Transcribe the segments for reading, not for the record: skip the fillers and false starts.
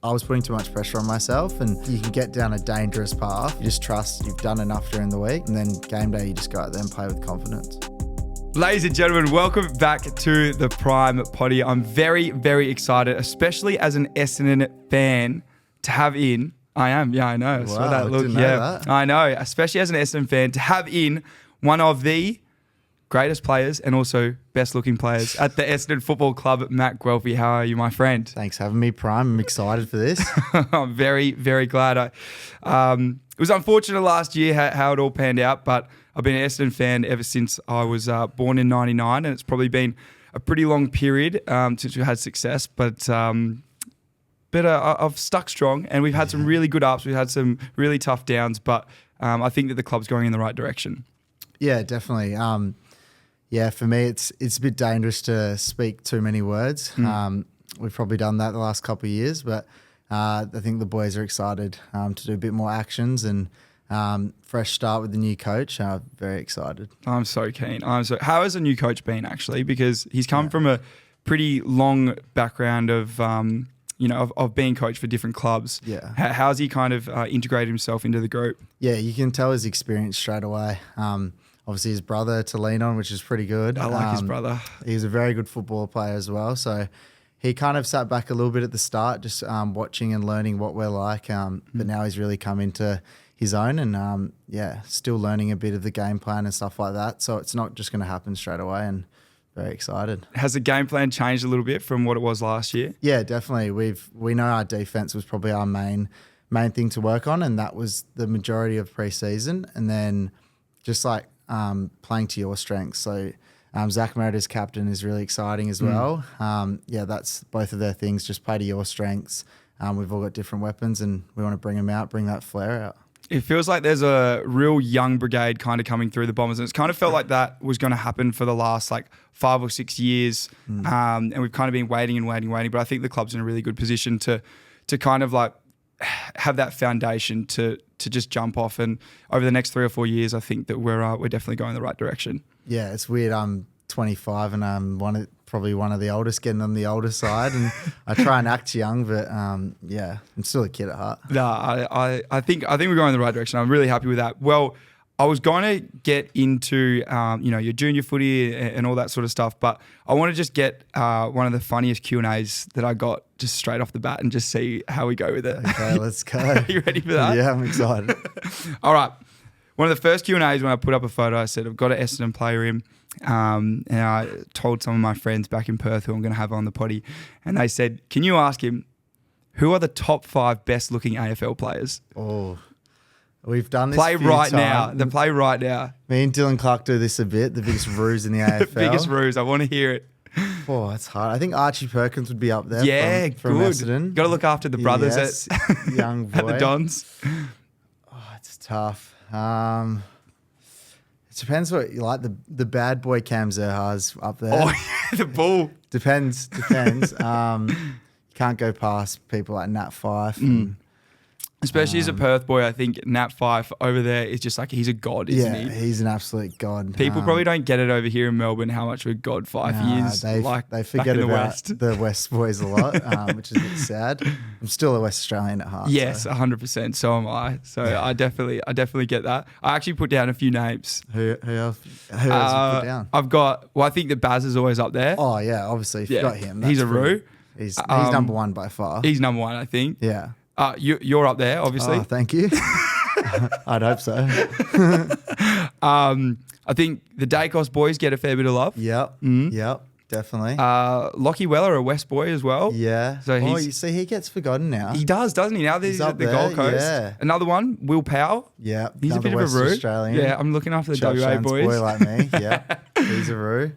I was putting too much pressure on myself, and you can get down a dangerous path. You just trust you've done enough during the week, and then game day you just go out there and play with confidence. Ladies and gentlemen, welcome back to the Prime Potty. I'm very, very excited, especially as an Essendon fan, to have in. I am, yeah, I know. I saw that look. Didn't know that. I know, especially as an Essendon fan, to have in one of the greatest players and also best looking players at the Essendon Football Club, Matt Guelfi. How are you, my friend? Thanks for having me, Prime. I'm excited for this. I'm very, very glad. It was unfortunate last year how it all panned out, but I've been an Essendon fan ever since I was born in '99, and it's probably been a pretty long period since we had success, but I've stuck strong, and we've had some really good ups, we've had some really tough downs, but I think that the club's going in the right direction. Yeah, definitely. Yeah, for me, it's a bit dangerous to speak too many words. We've probably done that the last couple of years, but I think the boys are excited to do a bit more actions and fresh start with the new coach. Very excited. I'm so keen. How has a new coach been, actually? Because he's come from a pretty long background of being coached for different clubs. Yeah. How's he kind of integrated himself into the group? Yeah, you can tell his experience straight away. Obviously, his brother to lean on, which is pretty good. I like his brother. He's a very good football player as well. So he kind of sat back a little bit at the start, just watching and learning what we're like. But now he's really come into his own and, still learning a bit of the game plan and stuff like that. So it's not just going to happen straight away, and very excited. Has the game plan changed a little bit from what it was last year? Yeah, definitely. We know our defense was probably our main thing to work on, and that was the majority of pre-season. And then just like playing to your strengths. So Zach Merritt's captain is really exciting as well. That's both of their things. Just play to your strengths. We've all got different weapons, and we want to bring them out, bring that flair out. It feels like there's a real young brigade kind of coming through the Bombers, and it's kind of felt like that was going to happen for the last 5 or 6 years, and we've kind of been waiting. But I think the club's in a really good position to kind of have that foundation to just jump off, and over the next 3 or 4 years, I think that we're definitely going in the right direction. Yeah, it's weird. I'm 25 and I'm probably one of the oldest, getting on the older side, and I try and act young, but I'm still a kid at heart. No, I think we're going in the right direction. I'm really happy with that. Well, I was going to get into your junior footy and all that sort of stuff, but I want to just get one of the funniest Q&As that I got just straight off the bat and just see how we go with it. Okay, let's go. Are you ready for that? Yeah, I'm excited. All right. One of the first Q&As when I put up a photo, I said, I've got an Essendon player in. And I told some of my friends back in Perth who I'm going to have on the potty, and they said, can you ask him, who are the top 5 best looking AFL players? Oh, we've done this Play right now. The play right now. Me and Dylan Clark do this a bit, the biggest ruse in the AFL. Biggest ruse. I want to hear it. Oh, it's hard. I think Archie Perkins would be up there. Yeah, from good. Essendon. Got to look after the brothers young boy. at the Dons. Oh, it's tough. It depends what you like. The bad boy Cam Zerha's up there. Oh, yeah, the bull. Depends. You can't go past people like Nat Fyfe. And, especially as a Perth boy, I think Nat Fyfe over there is just he's a god, isn't he? Yeah, he's an absolute god. People probably don't get it over here in Melbourne how much of a god Fyfe is. They forget about the West boys a lot, which is a bit sad. I'm still a West Australian at heart. Yes, 100%. So am I. So I definitely get that. I actually put down a few names. Who else you put down? I think that Baz is always up there. Oh yeah, obviously if you got him. He's a Roo. He's number one by far. He's number one, I think. Yeah. You're up there, obviously. Oh, thank you. I'd hope so. I think the Dacos boys get a fair bit of love. Yep, definitely. Lockie Weller, a West boy as well. Yeah. So you see, he gets forgotten now. He does, doesn't he? Now that he's at the Gold Coast. Yeah. Another one, Will Powell. Yeah. He's a bit West of a Roo. Australian. Yeah, I'm looking after the WA boys. Boy like me. Yeah. He's a Roo.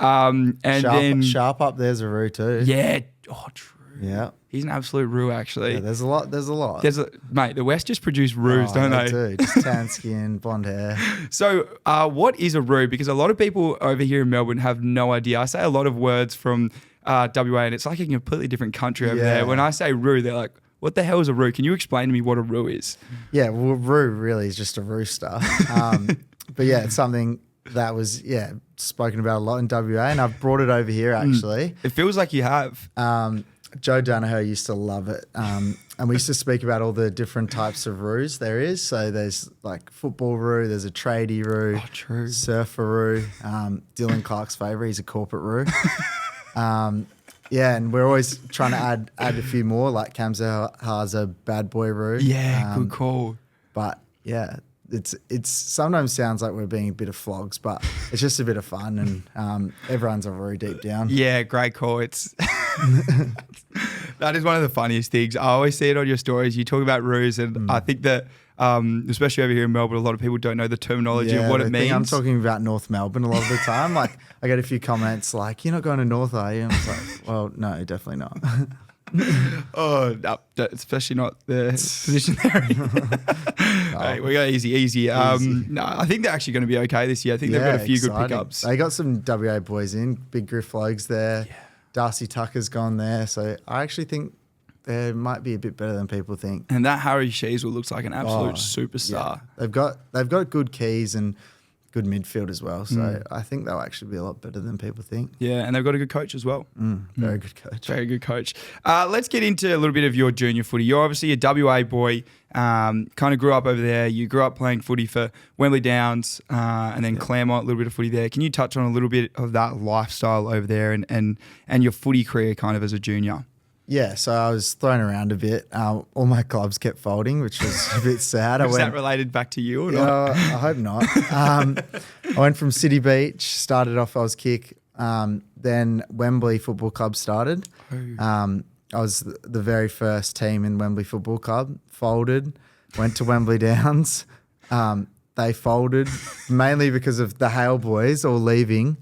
Sharp up there's a Roo too. Yeah. Oh, true. Yeah. He's an absolute Roo, actually. Yeah, there's a lot. Mate, the West just produce Roos, don't they? Do. Just tan skin, blonde hair. So what is a Roo? Because a lot of people over here in Melbourne have no idea. I say a lot of words from WA, and it's like a completely different country over there. When I say Roo, they're like, what the hell is a Roo? Can you explain to me what a Roo is? Yeah, well, Roo really is just a rooster. But yeah, it's something that was, spoken about a lot in WA, and I've brought it over here actually. It feels like you have. Joe Danaher used to love it. And we used to speak about all the different types of roos there is. So there's like football roo, there's a tradie roo, true. surfer roo. Dylan Clark's favourite, he's a corporate roo. Yeah, and we're always trying to add a few more, like Kamza has a bad boy roo. Yeah, good call. But yeah, it's sometimes sounds like we're being a bit of flogs, but it's just a bit of fun, and everyone's a roo deep down. Yeah, great call. It's that is one of the funniest things. I always see it on your stories. You talk about roos, and I think that especially over here in Melbourne, a lot of people don't know the terminology of what it means. I'm talking about North Melbourne a lot of the time. Like I get a few comments like, "You're not going to North, are you?" And it's like, "Well, no, definitely not." Oh, no, especially not the position they're in. Hey, we go easy. No, I think they're actually going to be okay this year. I think they've got a few good pickups. They got some WA boys in. Big Griff Logue's there. Yeah. Darcy Tucker's gone there. So I actually think they might be a bit better than people think. And that Harry Sheasel looks like an absolute superstar. Yeah. They've got good keys and good midfield as well. So I think they'll actually be a lot better than people think. Yeah, and they've got a good coach as well. Very good coach. Very good coach. Let's get into a little bit of your junior footy. You're obviously a WA boy, kind of grew up over there. You grew up playing footy for Wembley Downs and then Claremont, a little bit of footy there. Can you touch on a little bit of that lifestyle over there and your footy career kind of as a junior? Yeah, so I was thrown around a bit. All my clubs kept folding, which was a bit sad. Was that related back to you or not? I hope not. I went from City Beach, started off, I was kick. Then Wembley Football Club started. I was the very first team in Wembley Football Club, folded, went to Wembley Downs. They folded mainly because of the Hale boys all leaving,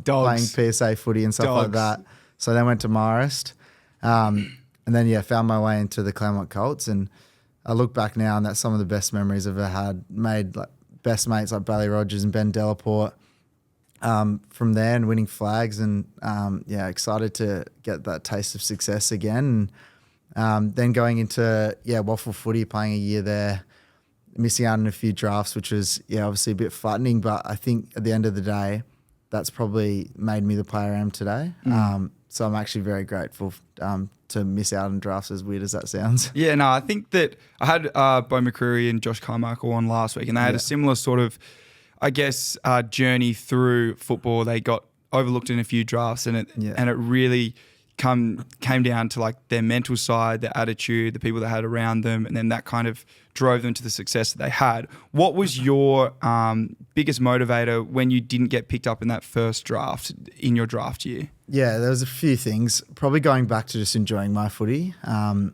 playing PSA footy and stuff like that. So they went to Marist. And then, found my way into the Claremont Colts. And I look back now and that's some of the best memories I've ever had. Made like best mates like Bailey Rogers and Ben Delaporte from there and winning flags. And, excited to get that taste of success again. And then going into, Waffle Footy, playing a year there, missing out on a few drafts, which was, obviously a bit flattening. But I think at the end of the day, that's probably made me the player I am today. So I'm actually very grateful to miss out on drafts, as weird as that sounds. Yeah, no, I think that I had Bo McCreary and Josh Carmichael on last week, and they had a similar sort of, I guess, journey through football. They got overlooked in a few drafts, and it really came down to like their mental side, their attitude, the people they had around them, and then that kind of drove them to the success that they had. What was your biggest motivator when you didn't get picked up in that first draft in your draft year? Yeah, there was a few things. Probably going back to just enjoying my footy. And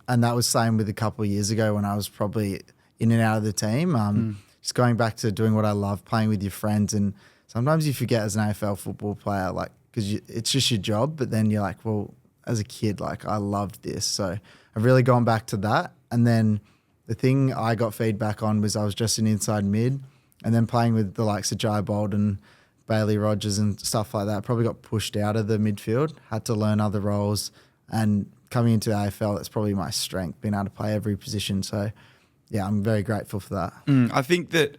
that was same with a couple of years ago when I was probably in and out of the team. Just going back to doing what I love, playing with your friends. And sometimes you forget as an AFL football player, like, because it's just your job. But then you're like, well, as a kid, like, I loved this. So I've really gone back to that. And then the thing I got feedback on was I was just an inside mid. And then playing with the likes of Jai Bolden, Bailey Rogers and stuff like that, probably got pushed out of the midfield, had to learn other roles. And coming into the AFL, that's probably my strength, being able to play every position. So, I'm very grateful for that. I think that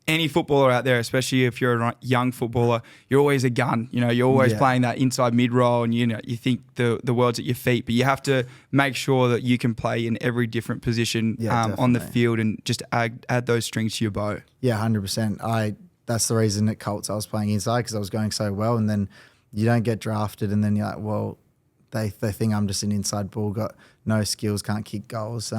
any footballer out there, especially if you're a young footballer, you're always a gun. You're always playing that inside mid role, and you think the world's at your feet. But you have to make sure that you can play in every different position on the field, and just add those strings to your bow. Yeah, 100%. That's the reason at Colts I was playing inside, because I was going so well. And then you don't get drafted, and then you're like, well, they think I'm just an inside ball, got no skills, can't kick goals.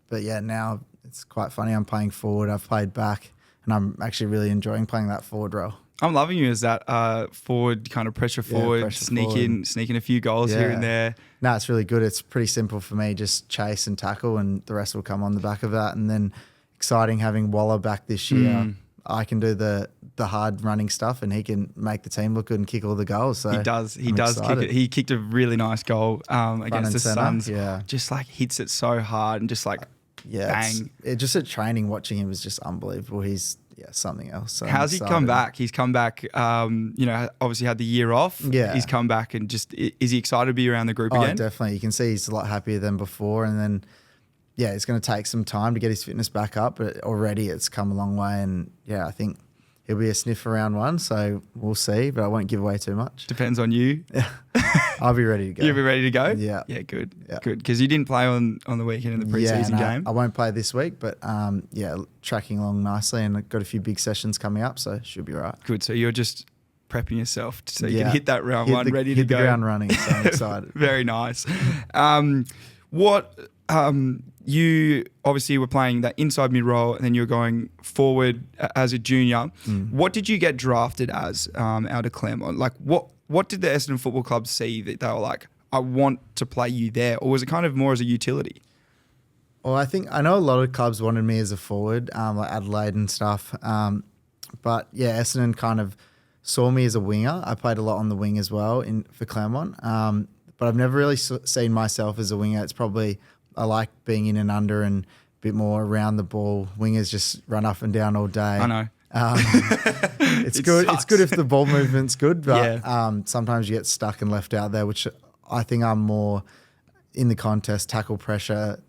But now it's quite funny. I'm playing forward. I've played back. And I'm actually really enjoying playing that forward role. I'm loving you as that forward, kind of pressure forward, sneaking a few goals here and there. No, it's really good. It's pretty simple for me. Just chase and tackle, and the rest will come on the back of that. And then exciting having Waller back this year. I can do the hard running stuff, and he can make the team look good and kick all the goals. So he does kick it. He kicked a really nice goal against the Suns. Yeah. Just like hits it so hard and just like bang. Just at training, watching him was just unbelievable. He's something else. So how's he come back? He's come back, obviously had the year off. Yeah. He's come back, and just, is he excited to be around the group again? Oh, definitely. You can see he's a lot happier than before. And then, it's going to take some time to get his fitness back up, but already it's come a long way. And I think he'll be a sniff around one, so we'll see, but I won't give away too much. Depends on you. I'll be ready to go. You'll be ready to go? Yeah. Yeah, good. Yeah. Good. Because you didn't play on the weekend in the preseason game. I won't play this week, but tracking along nicely, and I've got a few big sessions coming up, so should be right. Good. So you're just prepping yourself so you can hit that round one ready to hit go. the ground running, so I'm excited. Very nice. You obviously were playing that inside mid role, and then you were going forward as a junior. What did you get drafted as out of Claremont? Like, what did the Essendon Football Club see that they were like, I want to play you there? Or was it kind of more as a utility? Well, I know a lot of clubs wanted me as a forward, like Adelaide and stuff. But yeah, Essendon kind of saw me as a winger. I played a lot on the wing as well for Claremont. But I've never really seen myself as a winger. It's probably, I like being in and under and a bit more around the ball. Wingers just run up and down all day. I know. It's good. Sucks. It's good if the ball movement's good, but sometimes you get stuck and left out there, which I think I'm more in the contest, tackle pressure.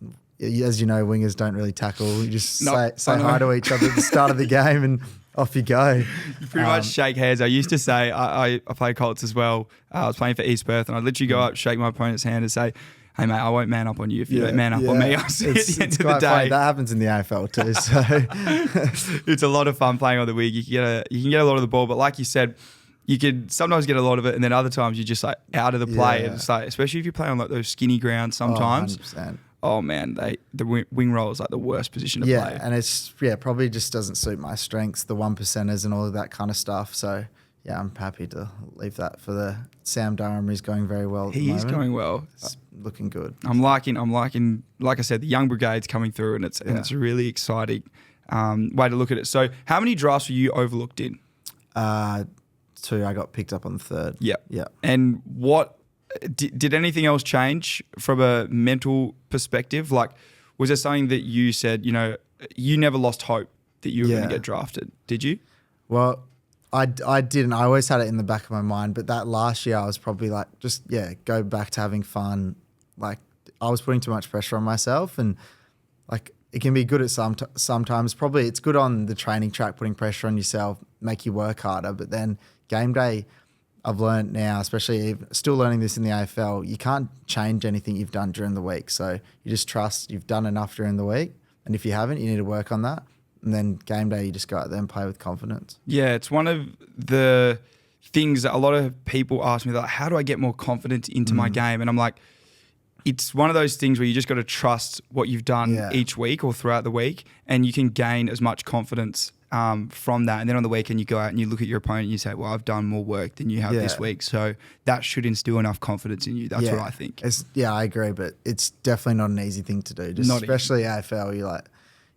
As you know, wingers don't really tackle. You just say hi to each other at the start of the game and off you go. You pretty much shake hands. I used to say, I play Colts as well. I was playing for East Perth, and I'd literally go up, shake my opponent's hand and say, hey, mate, I won't man up on you if you don't man up on me. I'll see you at the end of the day. Funny. That happens in the AFL too. So it's a lot of fun playing on the wing. You can get a lot of the ball, but like you said, you could sometimes get a lot of it, and then other times you're just like out of the play. And it's like, especially if you play on like those skinny grounds sometimes. 100%. Oh man, the wing roll is like the worst position to play. Yeah, and it's probably just doesn't suit my strengths, the 1%ers and all of that kind of stuff. So yeah, I'm happy to leave that for the Sam Durham. He's going very well. He is going well. It's looking good. I'm liking. Like I said, the young brigade's coming through, and it's a really exciting way to look at it. So, how many drafts were you overlooked in? 2. I got picked up on the 3rd. Yeah. And what did anything else change from a mental perspective? Like, was there something that you said? You never lost hope that you were going to get drafted, did you? Well, I didn't. I always had it in the back of my mind, but that last year I was probably like, go back to having fun. Like, I was putting too much pressure on myself, and like it can be good at sometimes. Probably it's good on the training track, putting pressure on yourself, make you work harder. But then game day, I've learned now, especially still learning this in the AFL, you can't change anything you've done during the week. So you just trust you've done enough during the week, and if you haven't, you need to work on that. And then game day, you just go out there and play with confidence. Yeah, it's one of the things that a lot of people ask me, like, how do I get more confidence into my game? And I'm like, it's one of those things where you just got to trust what you've done each week or throughout the week, and you can gain as much confidence from that. And then on the weekend, you go out and you look at your opponent and you say, well, I've done more work than you have this week. So that should instill enough confidence in you. That's what I think. I agree, but it's definitely not an easy thing to do. Just especially AFL,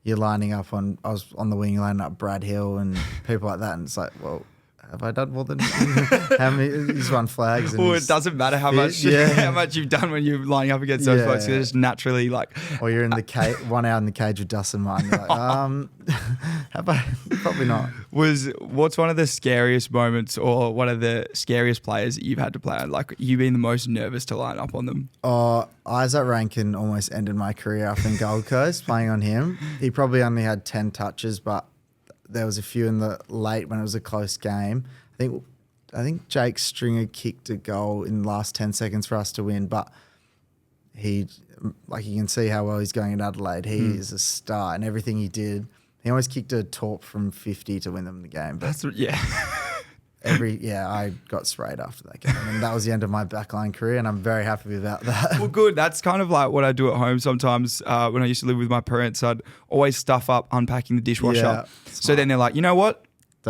you're lining up I was on the wing lining up Brad Hill and people like that, and it's like, well, have I done more than how many? He's won flags. Well, it doesn't matter how much you've done when you're lining up against those folks. They're just naturally like. Or you're in the cage, 1 hour in the cage with Dustin Martin. You're like, have I? Probably not. What's one of the scariest moments, or one of the scariest players that you've had to play on? Like, you being the most nervous to line up on them? Isaac Rankin almost ended my career up in Gold Coast playing on him. He probably only had 10 touches, but there was a few in the late when it was a close game. I think Jake Stringer kicked a goal in the last 10 seconds for us to win, but you can see how well he's going in Adelaide. He is a star, and everything he did, he always kicked a torp from 50 to win them the game. But I got sprayed after that game, and that was the end of my backline career, and I'm very happy about that. Well, good. That's kind of like what I do at home sometimes. When I used to live with my parents, I'd always stuff up unpacking the dishwasher. Yeah, so then they're like, you know what,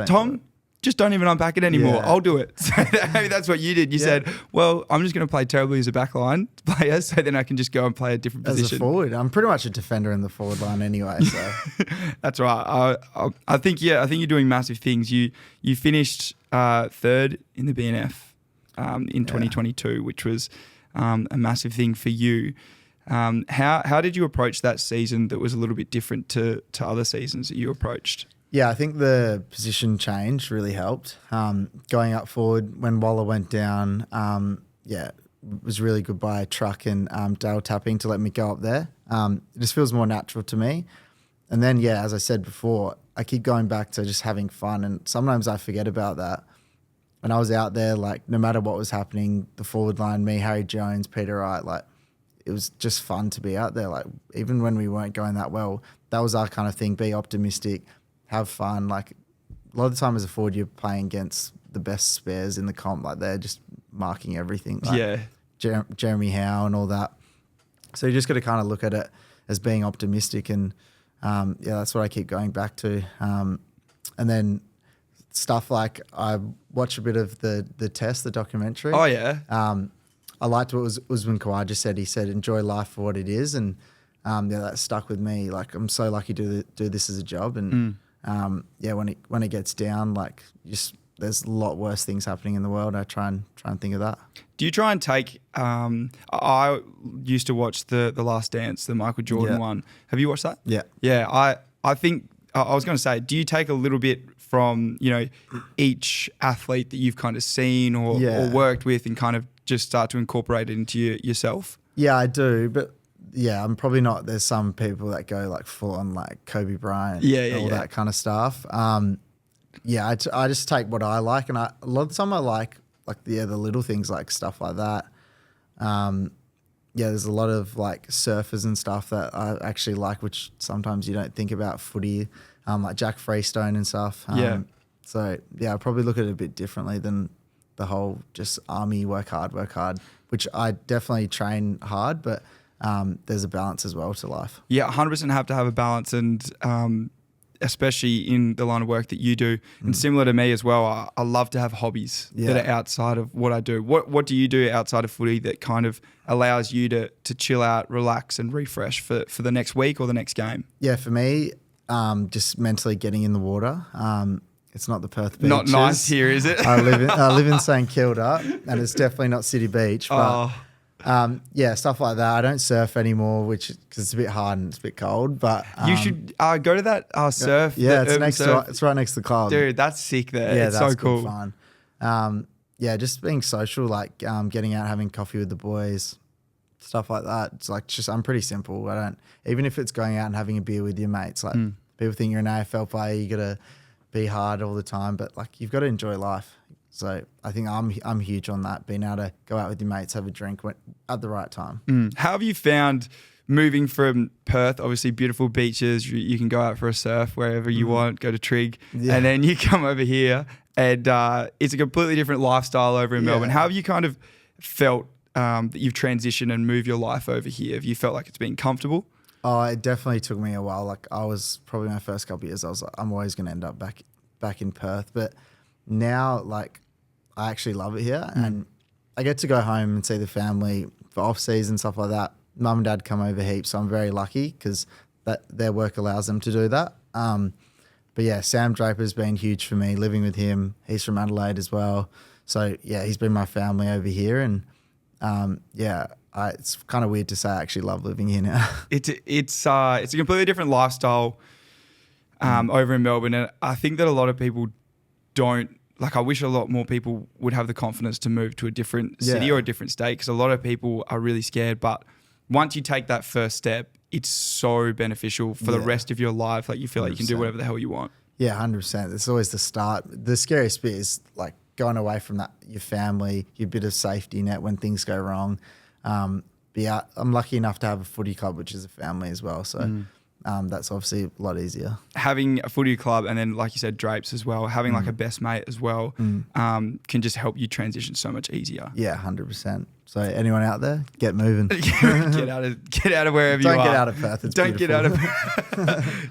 Tom, just don't even unpack it anymore. Yeah. I'll do it. So maybe that's what you did. You said, well, I'm just going to play terribly as a backline player, so then I can just go and play a different position. As a forward. I'm pretty much a defender in the forward line anyway. So that's right. I think you're doing massive things. You finished 3rd in the BNF in 2022, which was a massive thing for you. How did you approach that season that was a little bit different to other seasons that you approached? Yeah, I think the position change really helped. Going up forward when Waller went down, it was really good by Truck and Dale Tapping to let me go up there. It just feels more natural to me. And then, as I said before, I keep going back to just having fun, and sometimes I forget about that. When I was out there, like no matter what was happening, the forward line, me, Harry Jones, Peter Wright, like it was just fun to be out there. Like even when we weren't going that well, that was our kind of thing. Be optimistic, have fun. Like a lot of the time as a forward, you're playing against the best spares in the comp. Like they're just marking everything. Like Jeremy Howe and all that. So you just got to kind of look at it as being optimistic, and that's what I keep going back to. And then stuff like I watch a bit of the test, the documentary. Oh yeah. I liked what Usman Khawaja just said. He said, "Enjoy life for what it is," and that stuck with me. Like I'm so lucky to do this as a job, and when it gets down, like just there's a lot worse things happening in the world. I try and think of that. Do you try and take? I used to watch the Last Dance, the Michael Jordan one. Have you watched that? Yeah. Yeah. I think I was going to say, do you take a little bit from each athlete that you've kind of seen or worked with, and kind of just start to incorporate it into yourself? Yeah, I do, but I'm probably not. There's some people that go like full on like Kobe Bryant, all that kind of stuff. I just take what I like, and a lot of the time I like the little things, like stuff like that. There's a lot of like surfers and stuff that I actually like, which sometimes you don't think about footy, like Jack Freestone and stuff. So I probably look at it a bit differently than the whole just army work hard, which I definitely train hard, but there's a balance as well to life. Yeah, 100% have to have a balance, and especially in the line of work that you do. And similar to me as well, I love to have hobbies that are outside of what I do. What do you do outside of footy that kind of allows you to chill out, relax and refresh for the next week or the next game? Yeah, for me, just mentally getting in the water. It's not the Perth beaches. Not nice here, is it? I live in St Kilda, and it's definitely not City Beach. But stuff like that. I don't surf anymore, because it's a bit hard and it's a bit cold. But you should go to that surf. Yeah, it's right next to the club. Dude, that's sick there. Yeah, it's that's so cool. Good fun. Just being social, like getting out, having coffee with the boys, stuff like that. It's like I'm pretty simple. Even if it's going out and having a beer with your mates. Like people think you're an AFL player, you gotta be hard all the time, but like you've got to enjoy life. So I think I'm huge on that, being able to go out with your mates, have a drink at the right time. How have you found moving from Perth? Obviously beautiful beaches, you can go out for a surf wherever you want, go to Trig, and then you come over here and it's a completely different lifestyle over in Melbourne. How have you kind of felt that you've transitioned and moved your life over here? Have you felt like it's been comfortable? Oh, it definitely took me a while. Like I was probably my first couple of years, I was like, I'm always going to end up back in Perth. But now, like, I actually love it here, and I get to go home and see the family for off season, stuff like that. Mum and dad come over heaps, so I'm very lucky because their work allows them to do that. But yeah, Sam Draper's been huge for me. Living with him, he's from Adelaide as well. So yeah, he's been my family over here, and it's kind of weird to say I actually love living here now. It's a completely different lifestyle over in Melbourne, and I think that a lot of people don't. Like, I wish a lot more people would have the confidence to move to a different city or a different state, because a lot of people are really scared. But once you take that first step, it's so beneficial for the rest of your life. Like, you feel like you can do whatever the hell you want. Yeah, 100%. It's always the start. The scariest bit is like going away from that, your family, your bit of safety net when things go wrong. But yeah, I'm lucky enough to have a footy club, which is a family as well. So that's obviously a lot easier. Having a footy club, and then, like you said, Drapes as well, having like a best mate as well, can just help you transition so much easier. Yeah, 100%. So anyone out there, get moving. get out of wherever you are. Don't get out of Perth. It's don't beautiful.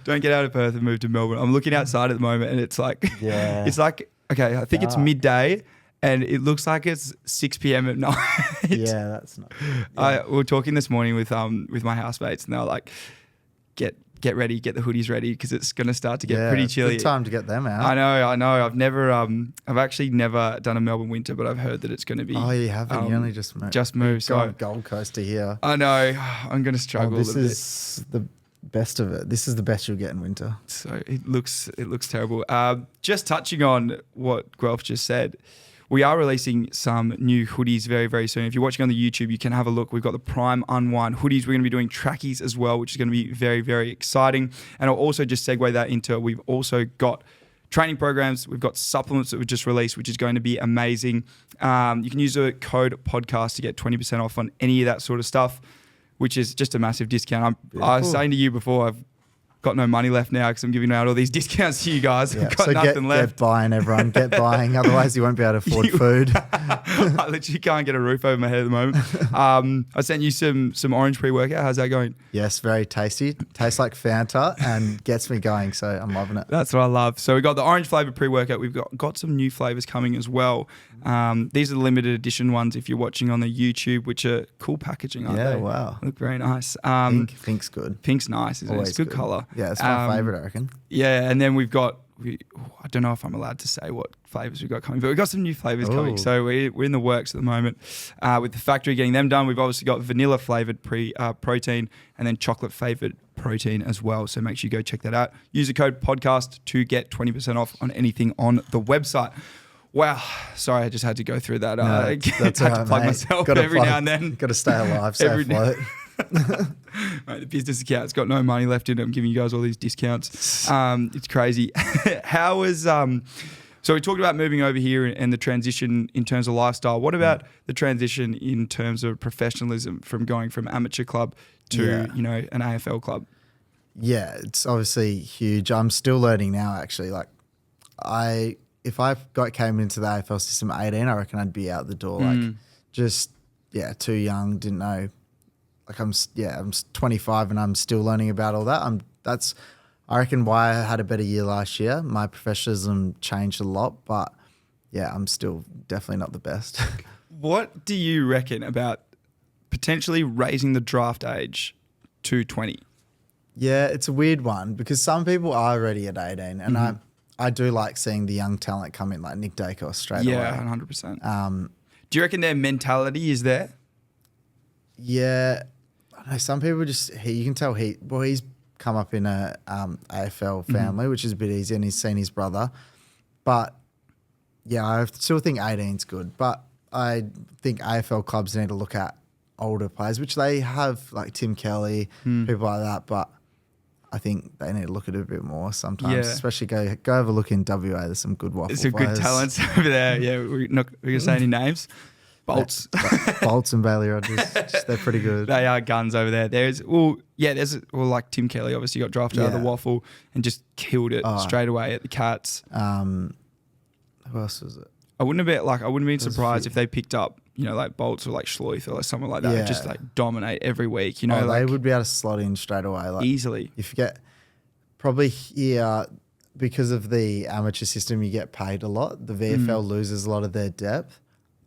Don't get out of Perth and move to Melbourne. I'm looking outside at the moment, and it's like, it's like, okay, I think it's midday, and it looks like it's 6 p.m. at night. Yeah, that's not. Yeah. We were talking this morning with my housemates, and they were like, get ready, get the hoodies ready, because it's going to start to get pretty chilly. Good time to get them out. I know. I've actually never done a Melbourne winter, but I've heard that it's going to be. Oh, you haven't? You only just moved. Just moved. So Gold Coast to here. I know. I'm going to struggle a little bit. This is the best of it. This is the best you'll get in winter. So it looks terrible. Just touching on what Guelph just said, we are releasing some new hoodies very, very soon. If you're watching on the YouTube, you can have a look. We've got the Prime Unwind hoodies. We're going to be doing trackies as well, which is going to be very, very exciting. And I'll also just segue that into, we've also got training programs. We've got supplements that we've just released, which is going to be amazing. You can use the code podcast to get 20% off on any of that sort of stuff, which is just a massive discount. I was saying to you before, I've got no money left now because I'm giving out all these discounts to you guys. Yeah. I've got nothing left. Get buying, everyone. Get buying. Otherwise, you won't be able to afford food. I literally can't get a roof over my head at the moment. I sent you some orange pre-workout. How's that going? Yes, very tasty. Tastes like Fanta and gets me going. So I'm loving it. That's what I love. So we got the orange flavour pre-workout. We've got some new flavours coming as well. These are the limited edition ones if you're watching on the YouTube, which are cool packaging, aren't they? Yeah, wow. Look very nice. Pink's good. Pink's nice, isn't it? It's good colour. Yeah, it's my favourite, I reckon. Yeah, and then we've got, I don't know if I'm allowed to say what flavours we've got coming, but we've got some new flavours coming. So we're in the works at the moment with the factory getting them done. We've obviously got vanilla flavoured protein and then chocolate flavoured protein as well. So make sure you go check that out. Use the code podcast to get 20% off on anything on the website. Wow. Sorry, I just had to go through that. That's had to plug myself every now and then. Got to stay alive, stay afloat. Right, the business account's got no money left in it. I'm giving you guys all these discounts. It's crazy. How was so we talked about moving over here and the transition in terms of lifestyle. What about the transition in terms of professionalism from going from amateur club to an AFL club? Yeah, it's obviously huge. I'm still learning now. Actually, if I came into the AFL system at 18, I reckon I'd be out the door. Too young, didn't know. I'm 25 and I'm still learning about all that. I reckon why I had a better year last year. My professionalism changed a lot, but yeah, I'm still definitely not the best. What do you reckon about potentially raising the draft age to 20? Yeah, it's a weird one because some people are already at 18 and I do like seeing the young talent come in like Nick Dacos straight away. Yeah, 100%. Do you reckon their mentality is there? Yeah. I don't know, some people you can tell he's come up in a AFL family, which is a bit easy, and he's seen his brother. But yeah, I still think 18's good. But I think AFL clubs need to look at older players, which they have, like Tim Kelly, people like that. But I think they need to look at it a bit more sometimes, especially go have a look in WA. There's some good waffle There's some players. good talents over there. Yeah, we're going to say any names. Bolts. Bolts and Bailey Rogers. They're pretty good. They are guns over there. There's like Tim Kelly obviously got drafted out of the waffle and just killed it straight away at the Cats. Who else was it? I wouldn't have been surprised if they picked up, like Bolts or like Schloith or like someone like that, just like dominate every week. They would be able to slot in straight away, like easily. You forget probably here because of the amateur system, you get paid a lot. The VFL loses a lot of their depth.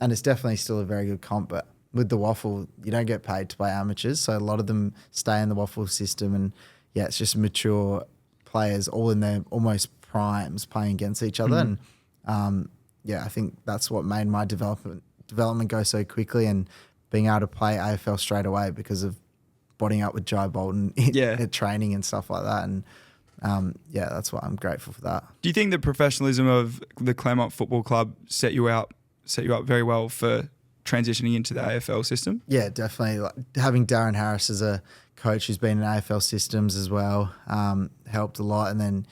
And it's definitely still a very good comp, but with the waffle, you don't get paid to play amateurs. So a lot of them stay in the waffle system and it's just mature players all in their almost primes playing against each other. And I think that's what made my development go so quickly and being able to play AFL straight away because of bodying up with Jai Bolton at training and stuff like that. And that's why I'm grateful for that. Do you think the professionalism of the Claremont Football Club set you up very well for transitioning into the AFL system? Yeah, definitely. Like having Darren Harris as a coach who's been in AFL systems as well helped a lot. And then,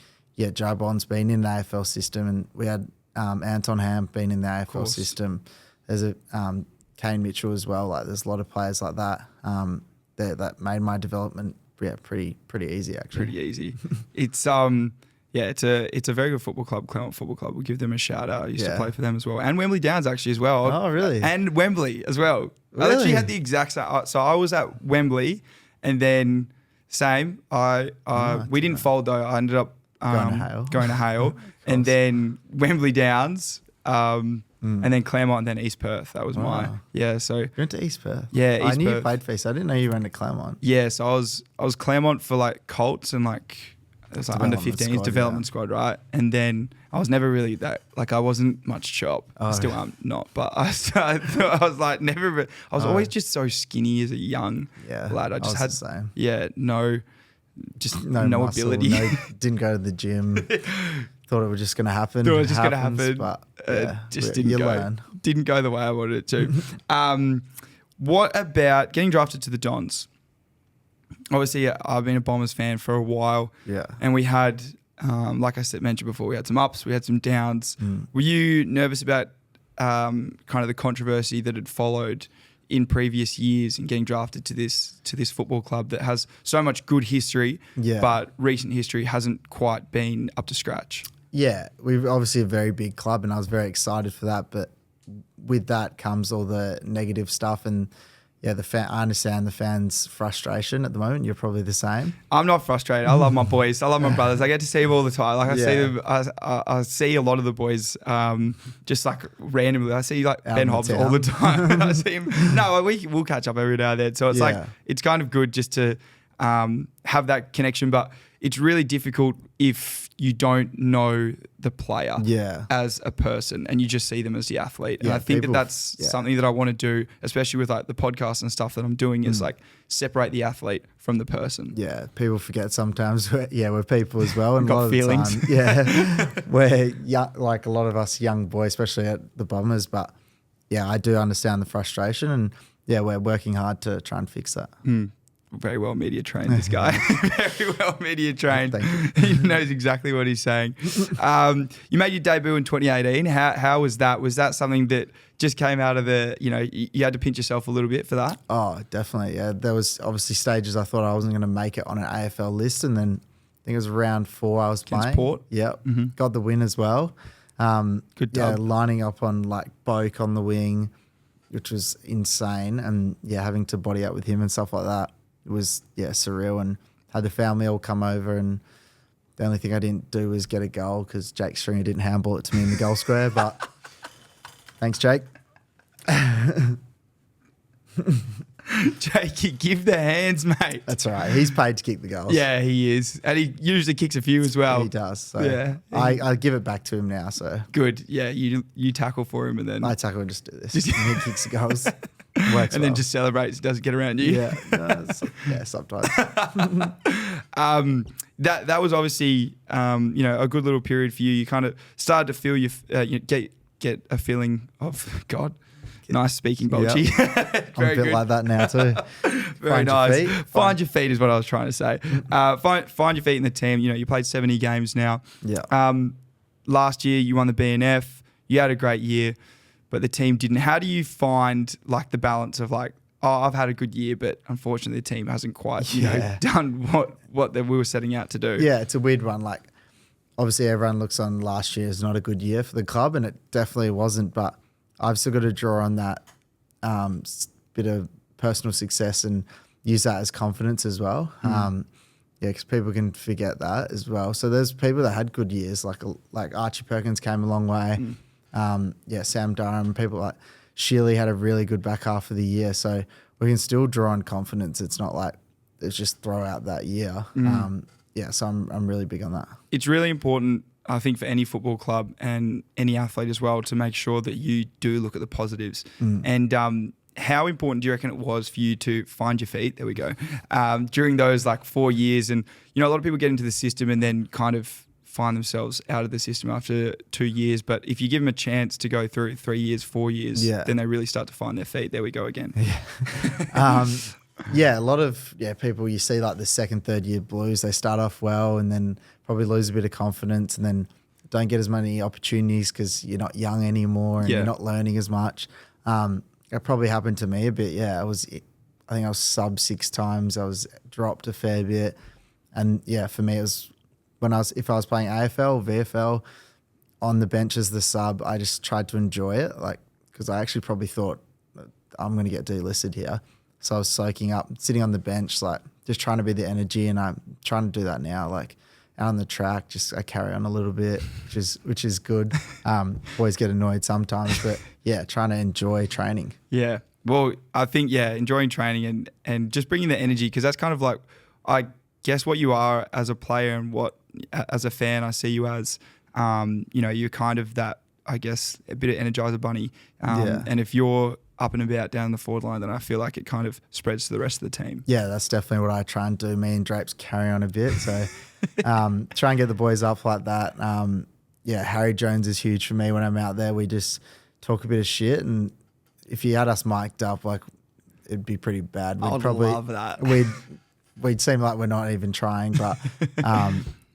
Joe Bond's been in the AFL system, and we had Anton Ham been in the AFL system. There's a Kane Mitchell as well. Like there's a lot of players like that that made my development pretty easy actually. Pretty easy. It's it's a very good football club, Claremont Football Club. We'll give them a shout out. I used to play for them as well. And Wembley Downs actually as well. Oh, really? And Wembley as well. Really? I actually had the exact same. So I was at Wembley and then same. We didn't fold though. I ended up going to Hale. And then Wembley Downs and then Claremont and then East Perth. That was so. You went to East Perth? Yeah, East I knew Perth. you played for East. I didn't know you went to Claremont. Yeah, so I was Claremont for like Colts and like it was like under 15s development squad, right? And then I was never really that, like I wasn't much chop. Still am not, but I was like never, I was always just so skinny as a young lad. I just had, the same. no muscle, ability. Didn't go to the gym. thought it was just going to happen. Thought it was just going to Happens, happen. but Just you didn't go. learn. Didn't go the way I wanted it to. What about getting drafted to the Dons? Obviously, I've been a Bombers fan for a while. Yeah. And we had, like I mentioned before, we had some ups, we had some downs. Were you nervous about kind of the controversy that had followed in previous years in getting drafted to this football club that has so much good history, but recent history hasn't quite been up to scratch? Yeah, we're obviously a very big club, and I was very excited for that. But with that comes all the negative stuff, and I understand the fans' frustration at the moment. You're probably the same. I'm not frustrated. I love my boys. I love my brothers. I get to see them all the time. Like I see them. I see a lot of the boys just like randomly. I see like Ben Hobbs all the time. I see him. No, we'll catch up every now and then. So it's like it's kind of good just to have that connection, but it's really difficult if you don't know the player as a person and you just see them as the athlete. And I think that's something that I want to do, especially with like the podcast and stuff that I'm doing, is like separate the athlete from the person. Yeah, people forget sometimes we're people as well. And got a lot of feelings. the time, we're young, like a lot of us young boys, especially at the Bombers. But I do understand the frustration, and we're working hard to try and fix that. Very well media trained, this guy. Very well media trained. Thank you. He knows exactly what he's saying. You made your debut in 2018. How was that? Was that something that just came out of you had to pinch yourself a little bit for that? Oh, definitely. Yeah, there was obviously stages I thought I wasn't going to make it on an AFL list, and then I think it was round 4 I was playing. Port? Yep. Got the win as well. Good dub. Lining up on like Boak on the wing, which was insane, and having to body up with him and stuff like that. It was surreal, and had the family all come over, and the only thing I didn't do was get a goal because Jake Stringer didn't handball it to me in the goal square. But thanks, Jake. Jake, you give the hands, mate. That's all right. He's paid to kick the goals. Yeah, he is, and he usually kicks a few as well. He does. So I give it back to him now. So good. Yeah, you tackle for him, and then I tackle and just do this. And he kicks the goals. Works and then just celebrates. Doesn't get around you. Sometimes. That was obviously a good little period for you. You kind of started to feel get a feeling of God. Nice speaking, Bolchi. Yep. I'm a bit like that now too. Very nice. Find your feet is what I was trying to say. Find your feet in the team. You played 70 games now. Yeah. Last year you won the BNF. You had a great year, but the team didn't. How do you find like the balance of like, I've had a good year, but unfortunately the team hasn't quite done what we were setting out to do? Yeah, it's a weird one. Like obviously everyone looks on last year as not a good year for the club, and it definitely wasn't, but I've still got to draw on that bit of personal success and use that as confidence as well. Because people can forget that as well. So there's people that had good years, like Archie Perkins came a long way. Sam Durham, people like Sheely had a really good back half of the year. So we can still draw on confidence. It's not like it's just throw out that year. So I'm really big on that. It's really important, I think, for any football club and any athlete as well, to make sure that you do look at the positives. And how important do you reckon it was for you to find your feet? There we go. During those like 4 years, and a lot of people get into the system and then kind of find themselves out of the system after 2 years. But if you give them a chance to go through 3 years, 4 years, then they really start to find their feet. There we go again. A lot of people you see like the second, third year blues, they start off well and then probably lose a bit of confidence and then don't get as many opportunities because you're not young anymore and you're not learning as much. It probably happened to me a bit. I think I was sub 6 times. I was dropped a fair bit, and for me it was if I was playing AFL, VFL on the bench as the sub, I just tried to enjoy it, like because I actually probably thought I'm going to get delisted here. So I was soaking up, sitting on the bench, like just trying to be the energy, and I'm trying to do that now. Like out on the track, just I carry on a little bit, which is good. Boys get annoyed sometimes, but trying to enjoy training. Yeah, well, I think enjoying training and just bringing the energy, because that's kind of like I guess what you are as a player and what as a fan I see you as. You're kind of that, I guess, a bit of Energizer Bunny. And if you're up and about down the forward line, then I feel like it kind of spreads to the rest of the team. Yeah, that's definitely what I try and do. Me and Drapes carry on a bit. So try and get the boys up like that. yeah, Harry Jones is huge for me when I'm out there. We just talk a bit of shit, and if you had us mic'd up, like it'd be pretty bad. I'd love that. We'd seem like we're not even trying, but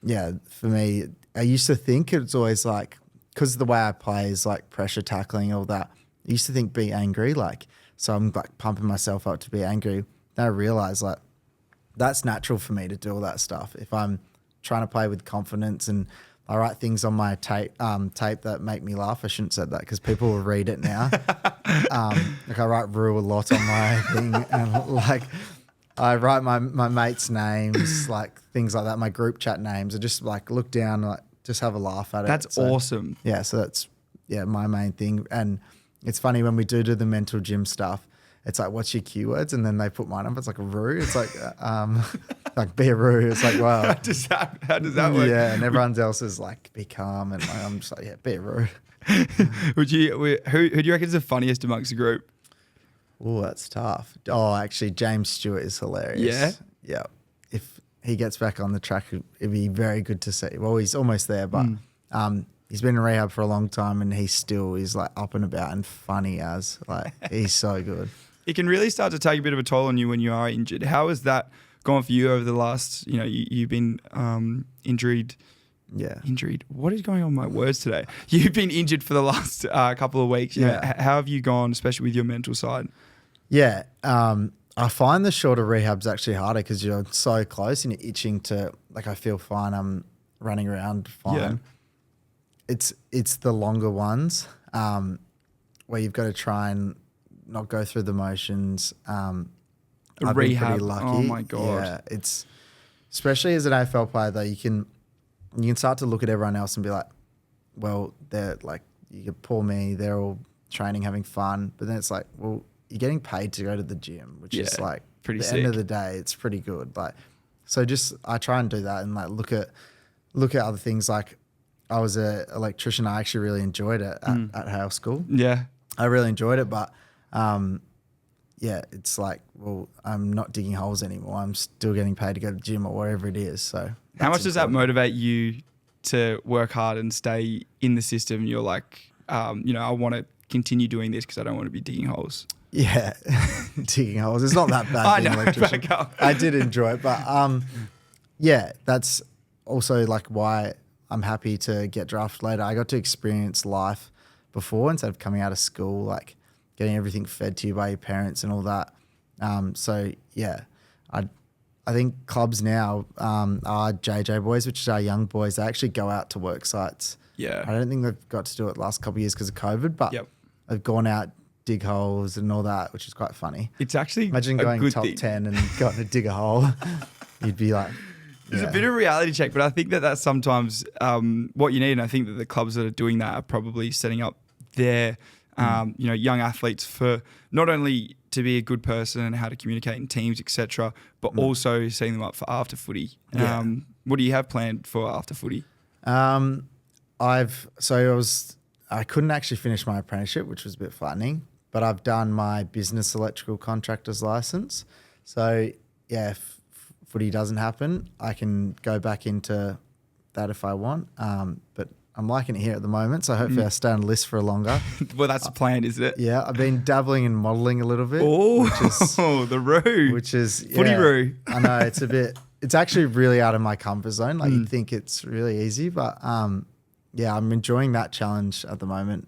yeah, for me, I used to think it's always like, because the way I play is like pressure tackling, all that. I used to think be angry, like, so I'm like pumping myself up to be angry. Then I realized like that's natural for me to do all that stuff. If I'm trying to play with confidence and I write things on my tape that make me laugh. I shouldn't have said that because people will read it now. Like I write Rue a lot on my thing, and like I write my mates' names, like things like that, my group chat names. I just like look down, like just have a laugh at it. That's awesome. Yeah, so that's my main thing. And it's funny when we do the mental gym stuff. It's like, what's your keywords? And then they put mine up. It's like a Roo. It's like, like be a Roo. It's like, wow. How does that work? Yeah, and everyone else is like, be calm. And like, I'm just like, yeah, be a Roo. Who do you reckon is the funniest amongst the group? Oh, that's tough. Oh, actually, James Stewart is hilarious. Yeah? Yeah. If he gets back on the track, it'd be very good to see. Well, he's almost there, but he's been in rehab for a long time, and he still is like up and about and funny as, like, he's so good. It can really start to take a bit of a toll on you when you are injured. How has that gone for you over the last, you've been injured. Yeah. Injured. What is going on with my words today? You've been injured for the last couple of weeks. Yeah. How have you gone, especially with your mental side? Yeah. I find the shorter rehab's actually harder because you're so close and you're itching to, like, I feel fine. I'm running around fine. Yeah. It's the longer ones where you've got to try and not go through the motions. I've been pretty lucky. Oh my God. Yeah, it's especially as an AFL player though, you can start to look at everyone else and be like, well, they're like, you get poor me, they're all training, having fun. But then it's like, well, you're getting paid to go to the gym, which is like pretty the sick. end of the day, it's pretty good. Like, so just I try and do that and like look at other things. Like I was an electrician. I actually really enjoyed it at Hale School. Yeah. I really enjoyed it, but yeah, it's like, well, I'm not digging holes anymore. I'm still getting paid to go to the gym or wherever it is. So how much does that motivate you to work hard and stay in the system? You're like, I want to continue doing this because I don't want to be digging holes. Yeah, digging holes. It's not that bad. I being know, electrician. but I did enjoy it, but yeah, that's also like why I'm happy to get drafted later. I got to experience life before instead of coming out of school, like getting everything fed to you by your parents and all that. So yeah, I think clubs now are JJ boys, which is our young boys. They actually go out to work sites. Yeah. I don't think they've got to do it the last couple of years because of COVID, but they've gone out, dig holes and all that, which is quite funny. It's actually imagine going top 10 and going to dig a hole. You'd be like, there's a bit of a reality check, but I think that's sometimes what you need. And I think that the clubs that are doing that are probably setting up their young athletes for not only to be a good person and how to communicate in teams, etc., but also setting them up for after footy. What do you have planned for after footy? I couldn't actually finish my apprenticeship, which was a bit flattening, but I've done my business electrical contractor's license. So yeah, if footy doesn't happen, I can go back into that if I want. But I'm liking it here at the moment, so hopefully I stay on the list for longer. Well, that's the plan, isn't it? Yeah, I've been dabbling in modelling a little bit. Oh, the Roo. Which is Footy Roo. I know, it's actually really out of my comfort zone. Like you'd think it's really easy, but yeah, I'm enjoying that challenge at the moment.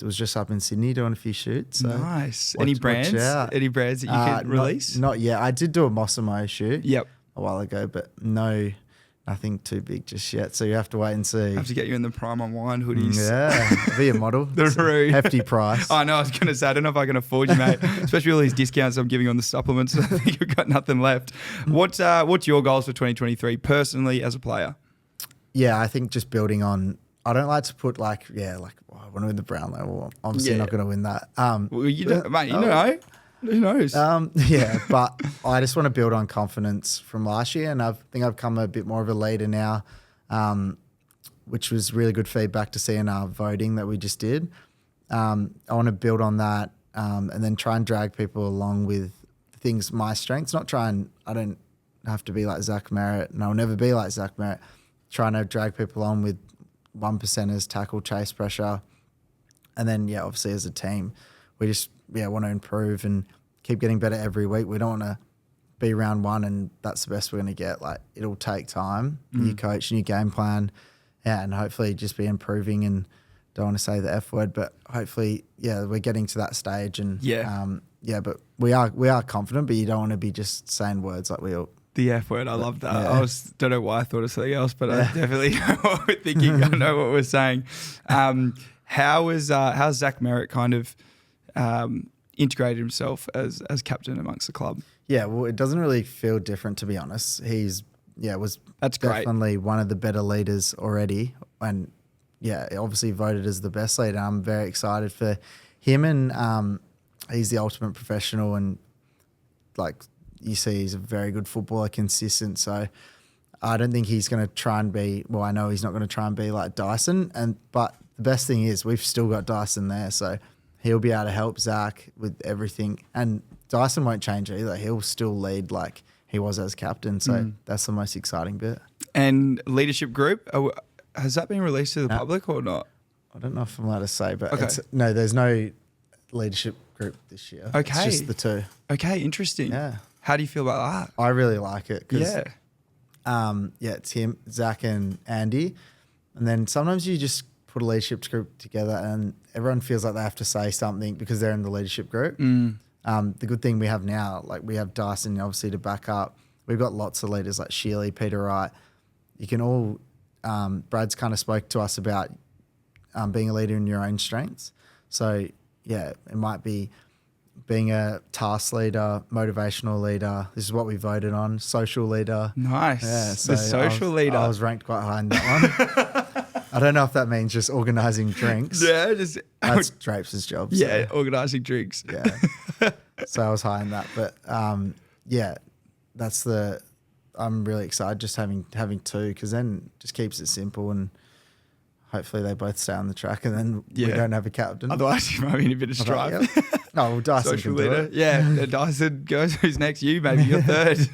It was just up in Sydney doing a few shoots. So nice. Any brands that you can release? Not yet. I did do a Mossimo shoot a while ago, but nothing too big just yet. So you have to wait and see. I have to get you in the Prime on Wine hoodies. Yeah, be a model. The Roo. Hefty price. I know, I was going to say, I don't know if I can afford you, mate. Especially all these discounts I'm giving on the supplements. I think you've got nothing left. What's your goals for 2023 personally as a player? Yeah, I think just building on. I don't like to put I want to win the Brownlow. Well, obviously not going to win that. Well, you don't, mate, you know. Who knows? Yeah, but I just want to build on confidence from last year, and I think I've become a bit more of a leader now, which was really good feedback to see in our voting that we just did. I want to build on that and then try and drag people along with things, my strengths. I don't have to be like Zach Merritt, and I'll never be like Zach Merritt. Trying to drag people on with 1%ers, tackle, chase, pressure. And then, yeah, obviously as a team, we just want to improve and keep getting better every week. We don't want to be round one and that's the best we're going to get. Like, it'll take time, new coach, new game plan, and hopefully just be improving. And don't want to say the F word, but hopefully, we're getting to that stage. And but we are confident, but you don't want to be just saying words like we all. The F word, I love that. I don't know why I thought of something else, but I definitely know what we're thinking. I know what we're saying. How's Zach Merritt kind of integrated himself as captain amongst the club? Yeah, well, it doesn't really feel different, to be honest. He's That's definitely one of the better leaders already, and obviously voted as the best leader. I'm very excited for him, and he's the ultimate professional, and like you see, he's a very good footballer, consistent. So I don't think he's going to try and be. Well, I know he's not going to try and be like Dyson, but the best thing is we've still got Dyson there, so he'll be able to help Zach with everything, and Dyson won't change either. He'll still lead like he was as captain. So that's the most exciting bit. And leadership group, has that been released to the public or not? I don't know if I'm allowed to say, but okay. There's no leadership group this year. Okay. It's just the two. Okay, interesting. Yeah. How do you feel about that? I really like it. Yeah. It's him, Zach and Andy. And then sometimes you just put a leadership group together and everyone feels like they have to say something because they're in the leadership group. The good thing we have now, like we have Dyson obviously to back up. We've got lots of leaders like Sheely, Peter Wright. You can all, Brad's kind of spoke to us about being a leader in your own strengths. So yeah, it might be being a task leader, motivational leader. This is what we voted on. Social leader. Nice. Yeah, so the social leader. I was ranked quite high in that one. I don't know if that means just organising drinks. Yeah, that's Drapes' job. So. Yeah, organising drinks. Yeah. So I was high in that, but I'm really excited just having two, because then it just keeps it simple and hopefully they both stay on the track, and then we don't have a captain. Otherwise, you might be in a bit of strife. No, well, Dyson social can leader. do it. Yeah, Dyson goes. Who's next? You, maybe you're third.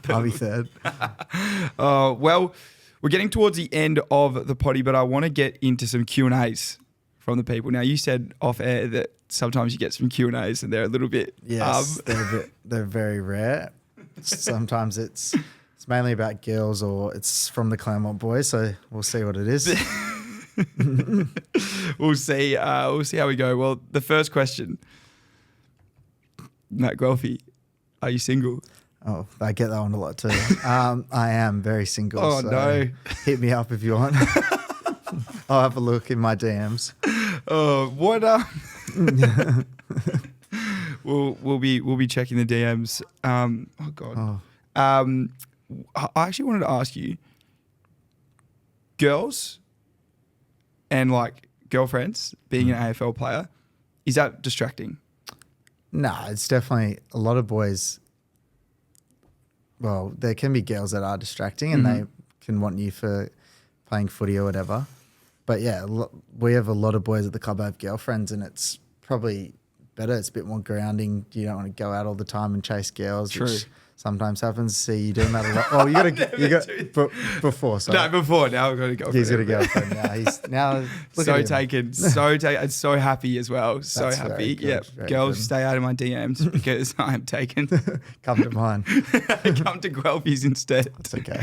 I'll be third. Well, we're getting towards the end of the potty, but I want to get into some Q&As from the people. Now, you said off air that sometimes you get some Q&As and they're a little bit... Yes, they're very rare. Sometimes it's mainly about girls or it's from the Claremont boys, so we'll see what it is. We'll see how we go. Well, the first question, Matt Guelfi, are you single? Oh, I get that one a lot too. I am very single. Oh, so no. Hit me up if you want. I'll have a look in my DMs. Oh, what? We'll be checking the DMs. Oh God. Oh. I actually wanted to ask you, girls and like girlfriends being an AFL player, is that distracting? No, it's definitely a lot of boys. Well, there can be girls that are distracting and they can want you for playing footy or whatever. But yeah, we have a lot of boys at the club that have girlfriends, and it's probably better. It's a bit more grounding. You don't want to go out all the time and chase girls. True. Which sometimes happens. See you doing that a lot. Oh, you got before. Sorry. No, before. Now I've got a girlfriend. He's got a girlfriend now. He's now so taken, and so happy as well. So That's happy. Yeah, good. girls, stay out of my DMs because I am taken. Come to mine. Come to Guelfi's instead. It's okay.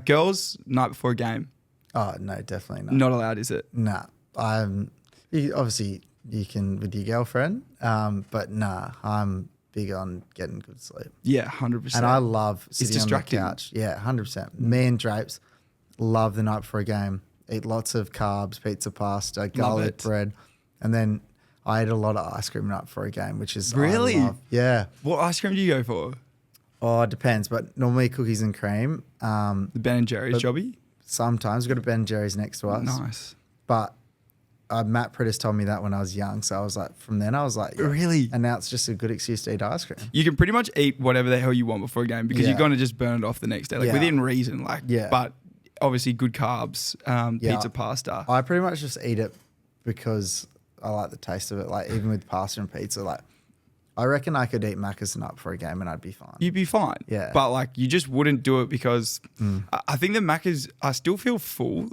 Girls, night before a game. Oh no, definitely not. Not allowed, is it? Nah, obviously you can with your girlfriend, but nah, I'm big on getting good sleep. Yeah, 100%. And I love sitting on the distracting. couch. Yeah, 100%. Me and Drapes love the night before a game. Eat lots of carbs, pizza, pasta, garlic bread, and then I ate a lot of ice cream night before a game, which is really, I love. Yeah. What ice cream do you go for? Oh, it depends, but normally cookies and cream. The Ben and Jerry's jobby? Sometimes. We've got a Ben and Jerry's next to us. Nice. But Matt Prittis told me that when I was young, so I was like, from then I was like, yeah. Really? And now it's just a good excuse to eat ice cream. You can pretty much eat whatever the hell you want before a game because you're going to just burn it off the next day, like within reason. Like, but obviously good carbs, pizza, pasta. I pretty much just eat it because I like the taste of it. Like even with pasta and pizza, like I reckon I could eat Macca's night before a game and I'd be fine. You'd be fine. Yeah. But like you just wouldn't do it because I think the Macca's, I still feel full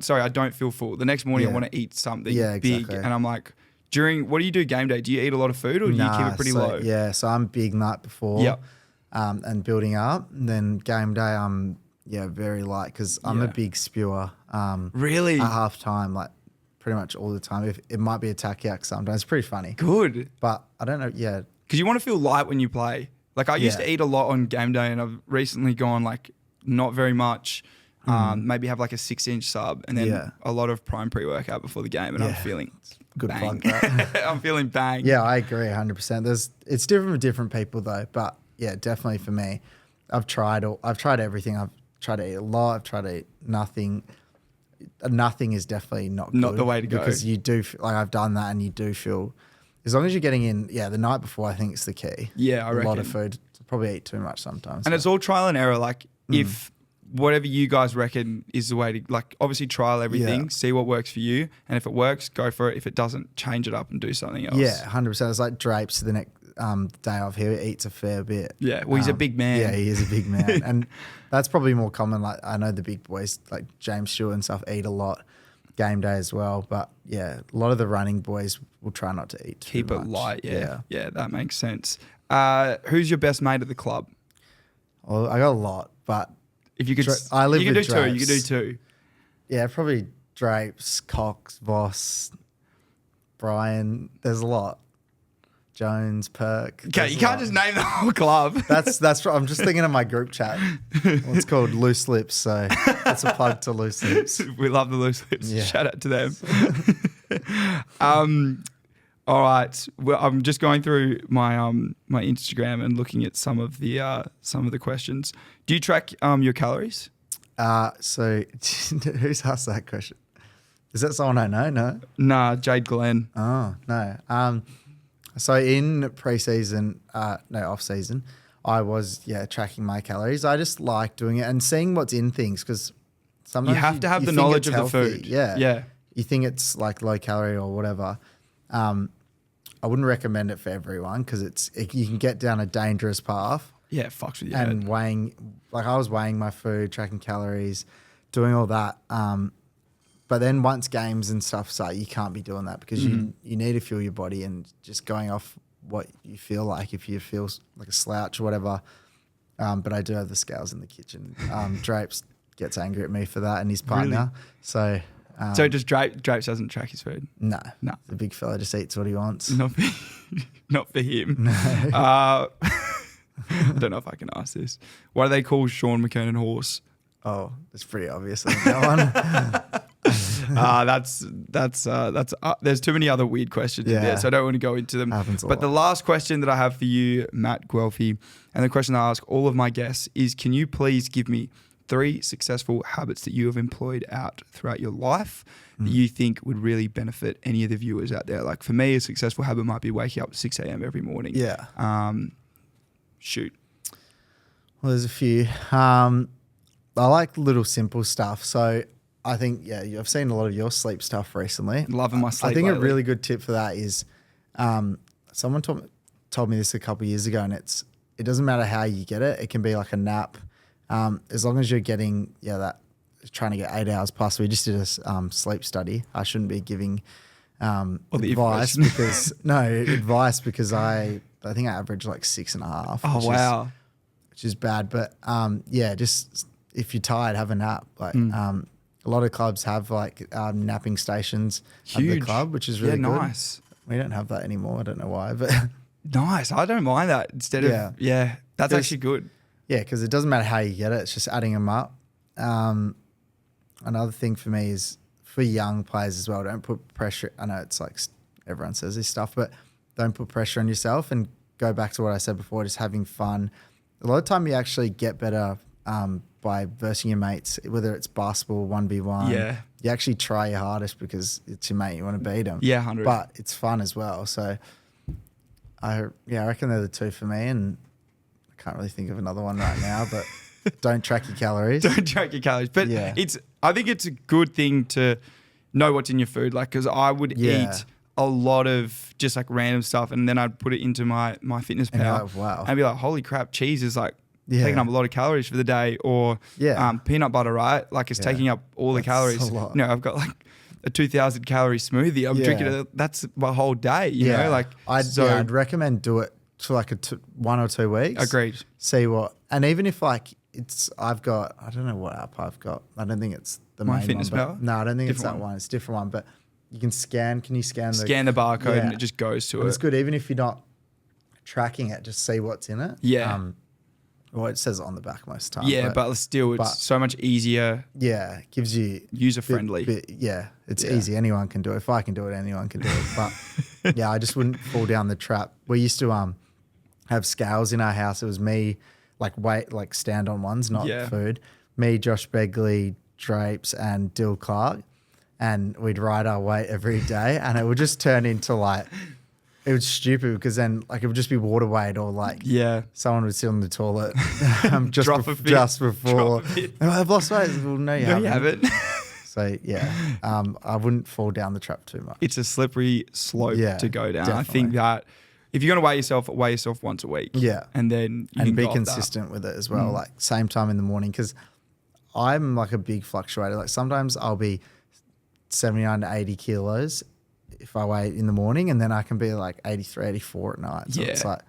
sorry, I don't feel full. The next morning I want to eat something big. And I'm like, what do you do game day? Do you eat a lot of food or do you keep it pretty low? Yeah, so I'm big night before. Yep. And building up. And then game day, I'm very light because I'm a big spewer. Really? At half time, like pretty much all the time. If it might be a tack yak sometimes. It's pretty funny. Good. But I don't know. Yeah. Because you want to feel light when you play. Like I used to eat a lot on game day and I've recently gone like not very much. Maybe have like a 6-inch sub and then a lot of prime pre-workout before the game and I'm feeling good bang. plug. Right? I'm feeling bang. Yeah, I agree 100%. It's different for different people though. But yeah, definitely for me, I've tried everything. I've tried to eat a lot. I've tried to eat nothing. Nothing is definitely not the way to go because you do like I've done that and you do feel as long as you're getting in the night before I think it's the key. Yeah, I reckon. A lot of food. Probably eat too much sometimes. And it's all trial and error. Like if whatever you guys reckon is the way to like obviously trial everything, see what works for you, and if it works, go for it. If it doesn't, change it up and do something else. Yeah, 100%. It's like Drapes the next day off here eats a fair bit. Yeah, well he's a big man. Yeah, he is a big man, and that's probably more common. Like I know the big boys like James Stewart and stuff eat a lot game day as well, but yeah, a lot of the running boys will try not to eat. Keep too it much. light. Yeah, that makes sense. Who's your best mate at the club? Well, I got a lot, but if you could, I live you can with do Drapes. two. You can do two. Yeah, probably Drapes, Cox, Voss, Brian. There's a lot. Jones, Perk. Okay, you can't just name the whole club. That's right. I'm just thinking of my group chat. Well, it's called Loose Lips, so that's a plug to Loose Lips. We love the Loose Lips. Yeah. Shout out to them. All right, well, I'm just going through my my Instagram and looking at some of the questions. Do you track your calories? So who's asked that question? Is that someone I know? No. Nah, Jade Glenn. Oh no. So in pre-season, off-season, I was tracking my calories. I just like doing it and seeing what's in things because sometimes you have to have the think knowledge it's of the healthy. food. Yeah. You think it's like low calorie or whatever. I wouldn't recommend it for everyone because you can get down a dangerous path. Yeah, it fucks with your And head. I was weighing my food, tracking calories, doing all that. But then once games and stuff start, you can't be doing that because you need to feel your body and just going off what you feel like. If you feel like a slouch or whatever. But I do have the scales in the kitchen. Drapes gets angry at me for that and his partner. Really? So just Drapes doesn't track his food? No. No. The big fella just eats what he wants. Not for him. No. I don't know if I can ask this. Why do they call Sean McKernan horse? Oh, it's pretty obvious. I think, that one. There's too many other weird questions in there, so I don't want to go into them. Happens a But lot. the last question that I have for you, Matt Guelfi, and the question I ask all of my guests is, can you please give me 3 successful habits that you have employed out throughout your life that you think would really benefit any of the viewers out there? Like for me, a successful habit might be waking up at 6 a.m. every morning. Yeah. Shoot. Well, there's a few. I like little simple stuff. So I think, I've seen a lot of your sleep stuff recently. Loving my sleep I think lately. a really good tip for that is someone told me this a couple of years ago, and it doesn't matter how you get it. It can be like a nap. As long as you're getting, trying to get 8 hours plus. We just did a sleep study. I shouldn't be giving advice because I think I average like 6.5. Oh, wow. Which is bad. But just if you're tired, have a nap. Like a lot of clubs have like napping stations at the club, which is really good. Nice. We don't have that anymore. I don't know why, but nice. I don't mind that. Instead of that's actually good. Yeah, because it doesn't matter how you get it. It's just adding them up. Another thing for me is for young players as well, don't put pressure. I know it's like everyone says this stuff, but don't put pressure on yourself and go back to what I said before, just having fun. A lot of time you actually get better by versing your mates, whether it's basketball, 1v1. Yeah. You actually try your hardest because it's your mate. You want to beat them. Yeah, 100. But it's fun as well. So I reckon they're the two for me, and I can't really think of another one right now, but don't track your calories. Don't track your calories. But I think it's a good thing to know what's in your food. Like, because I would eat a lot of just like random stuff, and then I'd put it into my fitness And you're pal. like, wow. I'd be like, holy crap, cheese is like Yeah. taking up a lot of calories for the day, or Yeah. peanut butter, right? Like it's Yeah. taking up all the That's calories. a lot. You know, I've got like a 2,000 calorie smoothie. I'm Yeah. drinking it. That's my whole day. You know, like I'd recommend do it for like 1 or 2 weeks. agreed. See what, and even if like I don't know what app I've got. I don't think it's the My main Fitness one. Pal? No, I don't think it's Different that one. one. It's a different one, but you can scan. Can you scan Scan the barcode Yeah. and it just goes to And it. it's good, even if you're not tracking it, just see what's in it. Yeah. Well, it says it on the back most of the time. Yeah, but still, it's so much easier, yeah, it gives you user friendly. yeah, it's Yeah. easy. Anyone can do it. If I can do it, anyone can do it. But yeah, I just wouldn't fall down the trap. We used to have scales in our house. It was me, like stand on ones, not Yeah. food. Me, Josh Begley, Drapes, and Dill Clark, and we'd write our weight every day, and it would just turn into like. It was stupid because then like it would just be water weight or like Yeah. someone would sit on the toilet just, Drop a bit. just before. Drop a bit. "Oh, I've lost weight. Well, no, you No, haven't. you haven't. So yeah, I wouldn't fall down the trap too much. It's a slippery slope Yeah, to go down. I definitely. think that if you're going to weigh yourself once a week. Yeah. And then you And can be go off that. consistent with it as well. Like same time in the morning, because I'm like a big fluctuator. Like sometimes I'll be 79 to 80 kilos if I weigh in the morning, and then I can be like 83, 84 at night. So it's Yeah. like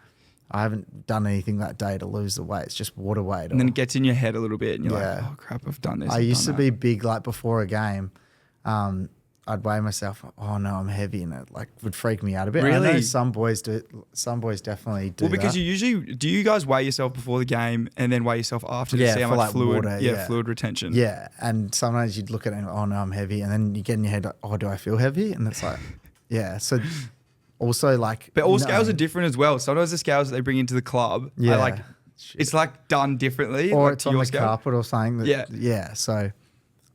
I haven't done anything that day to lose the weight. It's just water weight. And then it gets in your head a little bit and you're Yeah. like, oh crap, I've done this. I I've used to done be that. big, like before a game. I'd weigh myself. Oh no, I'm heavy, and it like would freak me out a bit. I know Really? some boys do. Some boys definitely do. Well, because that. do you guys weigh yourself before the game and then weigh yourself after to Yeah, see how for much like fluid, water, yeah. fluid retention? Yeah, and sometimes you'd look at it and oh no, I'm heavy, and then you get in your head like, oh, do I feel heavy? And it's like, yeah. So also like, But all no. scales are different as well. Sometimes the scales that they bring into the club, Yeah. are like it's like done differently. or like it's to on your the scale. carpet or something. That, Yeah. yeah. So,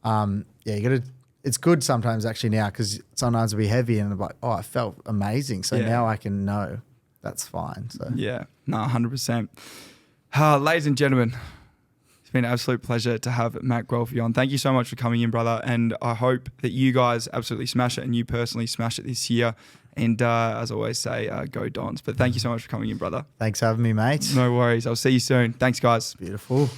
yeah, you gotta. It's good sometimes actually now because sometimes it'll be heavy and I'm like, oh, I felt amazing. So Yeah. now I can know that's fine. So Yeah, no, 100%. Ladies and gentlemen, it's been an absolute pleasure to have Matt Guelfi on. Thank you so much for coming in, brother. And I hope that you guys absolutely smash it and you personally smash it this year. And as I always say, go Dons. But thank you so much for coming in, brother. thanks for having me, mate. No worries. I'll see you soon. Thanks, guys. Beautiful.